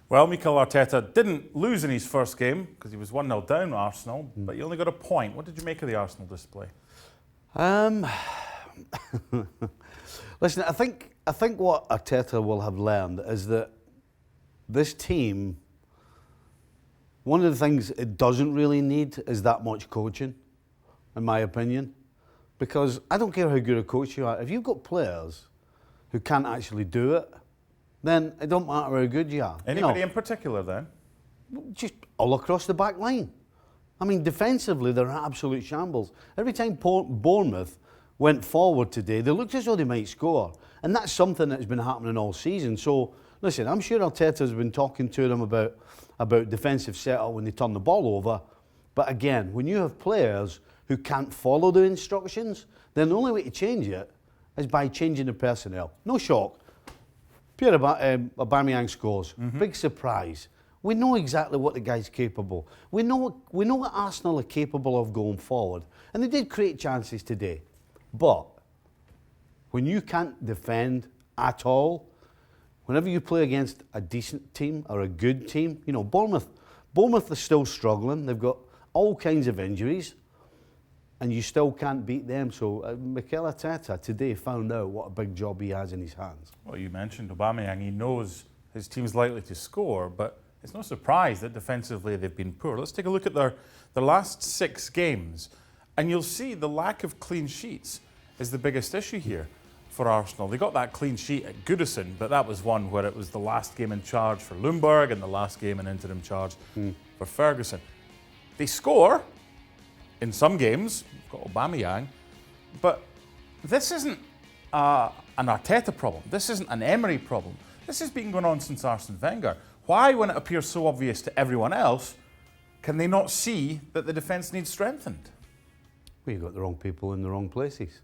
Well, Mikel Arteta didn't lose in his first game because he was 1-0 down at Arsenal, but he only got a point. What did you make of the Arsenal display? Listen, I think what Arteta will have learned is that this team, one of the things it doesn't really need is that much coaching, in my opinion. Because I don't care how good a coach you are, if you've got players who can't actually do it, then it don't matter how good you are. Anybody in particular then? Just all across the back line. I mean, defensively, they're an absolute shambles. Every time Bournemouth went forward today, they looked as though they might score. And that's something that's been happening all season. So, listen, I'm sure Arteta's been talking to them about defensive setup when they turn the ball over. But again, when you have players who can't follow the instructions, then the only way to change it is by changing the personnel. No shock. Pierre-Emerick Aubameyang scores. Big surprise. We know exactly what the guy's capable. We know what Arsenal are capable of going forward. And they did create chances today. But when you can't defend at all, whenever you play against a decent team or a good team, you know, Bournemouth is still struggling. They've got all kinds of injuries, and you still can't beat them. So Mikel Arteta today found out what a big job he has in his hands. Well, you mentioned Aubameyang. He knows his team's likely to score, but it's no surprise that defensively they've been poor. Let's take a look at their last 6 games, and you'll see the lack of clean sheets is the biggest issue here for Arsenal. They got that clean sheet at Goodison, but that was one where it was the last game in charge for Ljungberg and the last game in interim charge for Ferguson. They score in some games, you've got Aubameyang, but this isn't an Arteta problem. This isn't an Emery problem. This has been going on since Arsene Wenger. Why, when it appears so obvious to everyone else, can they not see that the defence needs strengthened? Well, you've got the wrong people in the wrong places.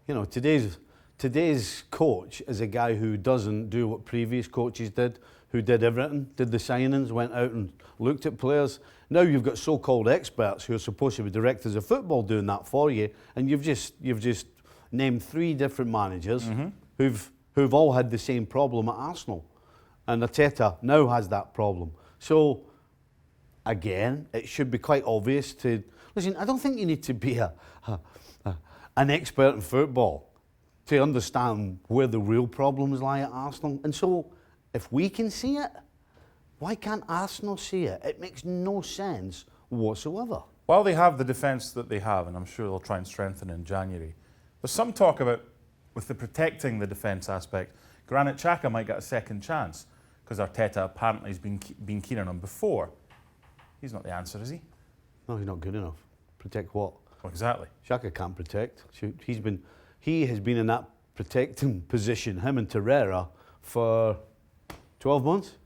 You know, today's coach is a guy who doesn't do what previous coaches did, who did everything, did the signings, went out and looked at players. Now you've got so-called experts who are supposed to be directors of football doing that for you, and you've just named 3 different managers who've all had the same problem at Arsenal. And Arteta now has that problem. So, again, it should be quite obvious to... Listen, I don't think you need to be an expert in football to understand where the real problems lie at Arsenal. And so, if we can see it, why can't Arsenal see it? It makes no sense whatsoever. While they have the defence that they have, and I'm sure they'll try and strengthen in January, there's some talk about, with the protecting the defence aspect, Granit Xhaka might get a second chance, because Arteta apparently has been keen on him before. He's not the answer, is he? No, he's not good enough. Protect what? Well, exactly. Xhaka can't protect. He has been in that protecting position, him and Torreira, for 12 months.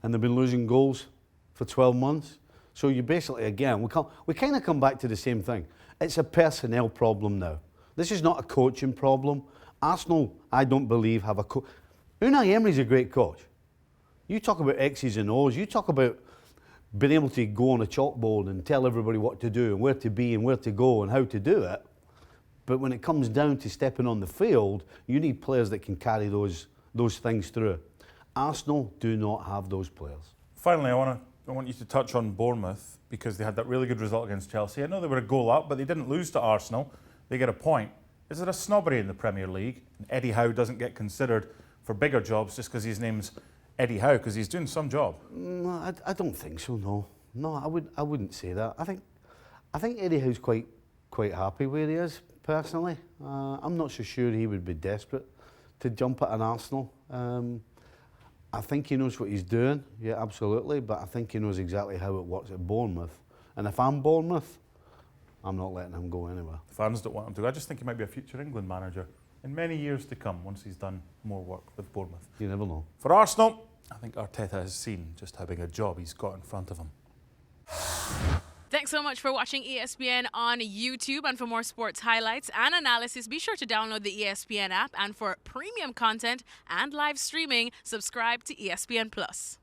And they've been losing goals for 12 months. So you basically, again, we kind of come back to the same thing. It's a personnel problem now. This is not a coaching problem. Arsenal, I don't believe, have a coach. Unai Emery's a great coach. You talk about X's and O's, you talk about being able to go on a chalkboard and tell everybody what to do and where to be and where to go and how to do it. But when it comes down to stepping on the field, you need players that can carry those things through. Arsenal do not have those players. Finally, I want you to touch on Bournemouth, because they had that really good result against Chelsea. I know they were a goal up, but they didn't lose to Arsenal. They get a point. Is there a snobbery in the Premier League? And Eddie Howe doesn't get considered for bigger jobs just because his name's Eddie Howe, because he's doing some job. No, I don't think so. No, I wouldn't say that. I think Eddie Howe's quite happy where he is personally. I'm not so sure he would be desperate to jump at an Arsenal. I think he knows what he's doing. Yeah, absolutely. But I think he knows exactly how it works at Bournemouth. And if I'm Bournemouth, I'm not letting him go anywhere. Fans don't want him to. I just think he might be a future England manager in many years to come once he's done more work with Bournemouth. You never know. For Arsenal, I think Arteta has seen just how big a job he's got in front of him. Thanks so much for watching ESPN on YouTube. And for more sports highlights and analysis, be sure to download the ESPN app. And for premium content and live streaming, subscribe to ESPN Plus.